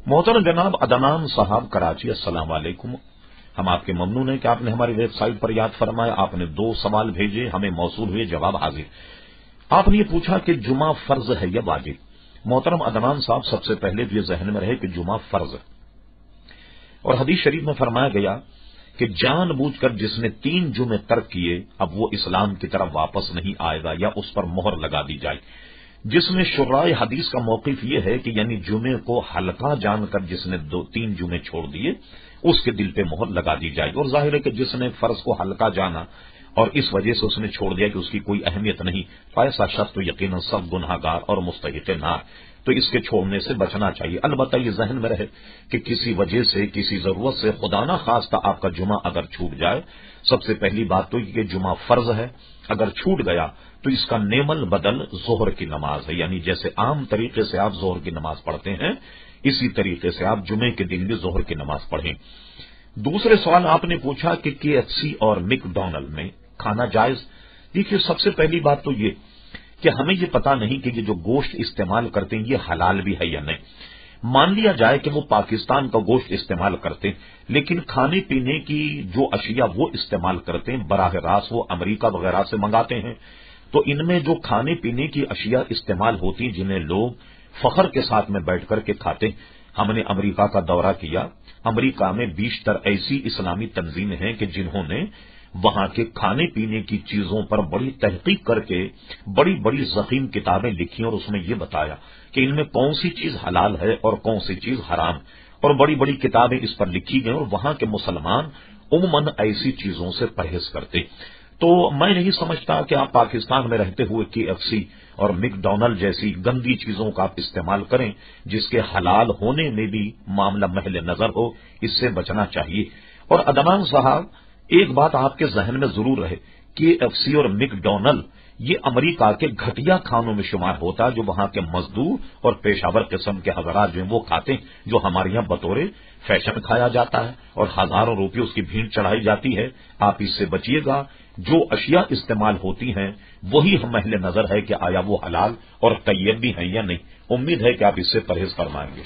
मोहतरम जनाब अदनान साहब कराची, अस्सलाम वालेकुम। हम आपके ममनून हैं कि आपने हमारी वेबसाइट पर याद फरमाया। आपने 2 सवाल भेजे, हमें मौसूल हुए, जवाब हाजिर। आपने ये पूछा कि जुमा फर्ज है या वाजिब। मोहतरम अदनान साहब, सबसे पहले तो ये जहन में रहे कि जुमा फर्ज है, और हदीस शरीफ में फरमाया गया कि जानबूझकर जिसने 3 जुमे तर्क किए, अब वो इस्लाम की तरफ वापस नहीं आएगा या उस पर मोहर लगा दी जाए। जिसमें शुर्राए हदीस का मौकिफ ये है कि यानी जुमे को हल्का जानकर जिसने 2-3 जुमे छोड़ दिए, उसके दिल पे मोहर लगा दी जाएगी। और जाहिर है कि जिसने फर्ज को हल्का जाना और इस वजह से उसने छोड़ दिया कि उसकी कोई अहमियत नहीं, तो ऐसा शख्स तो यकीनन सब गुनाहगार और मुस्तहिक़ नार, तो इसके छोड़ने से बचना चाहिए। अलबत्ता ये जहन में रहे कि किसी वजह से, किसी जरूरत से खुदा ना खास्ता आपका जुमा अगर छूट जाए, सबसे पहली बात तो ये कि जुमा फर्ज है, अगर छूट गया तो इसका नेमल बदल जोहर की नमाज है। यानी जैसे आम तरीके से आप जोहर की नमाज पढ़ते हैं, इसी तरीके से आप जुमे के दिन भी जोहर की नमाज पढ़ें। दूसरे सवाल आपने पूछा कि KFC और मैकडॉनल्ड में खाना जायज। देखिए, सबसे पहली बात तो ये कि हमें ये पता नहीं कि ये जो गोश्त इस्तेमाल करते हैं ये हलाल भी है या नहीं। मान लिया जाए कि वो पाकिस्तान का गोश्त इस्तेमाल करते हैं, लेकिन खाने पीने की जो अशिया वो इस्तेमाल करते हैं बराह रास्त वो अमेरिका वगैरह से मंगाते हैं। तो इनमें जो खाने पीने की अशिया इस्तेमाल होती हैं, जिन्हें लोग फखर के साथ में बैठ करके खाते, हमने अमेरिका का दौरा किया। अमेरिका में 20 ऐसी इस्लामी तंजीमें हैं कि जिन्होंने वहां के खाने पीने की चीजों पर बड़ी तहकीक करके बड़ी बड़ी ज़ख़ीम किताबें लिखी और उसमें यह बताया कि इनमें कौन सी चीज हलाल है और कौन सी चीज हराम, और बड़ी बड़ी किताबें इस पर लिखी गई। और वहां के मुसलमान उम्मन ऐसी चीजों से परहेज करते। तो मैं नहीं समझता कि आप पाकिस्तान में रहते हुए KFC और मैकडॉनल्ड जैसी गंदी चीजों का आप इस्तेमाल करें, जिसके हलाल होने में भी मामला महल नजर हो। इससे बचना चाहिए। और अदनान साहब, एक बात आपके जहन में जरूर रहे, KFC और मैकडॉनल्ड ये अमेरिका के घटिया खानों में शुमार होता है, जो वहां के मजदूर और पेशावर किस्म के हजरात जो वो खाते हैं, जो हमारे यहां बतौरे फैशन खाया जाता है और हजारों रुपये उसकी भीड़ चढ़ाई जाती है। आप इससे बचिएगा। जो अशिया इस्तेमाल होती हैं वही हम महल नजर है कि आया वो हलाल और तैयब भी हैं या नहीं। उम्मीद है कि आप इससे परहेज फरमाएंगे।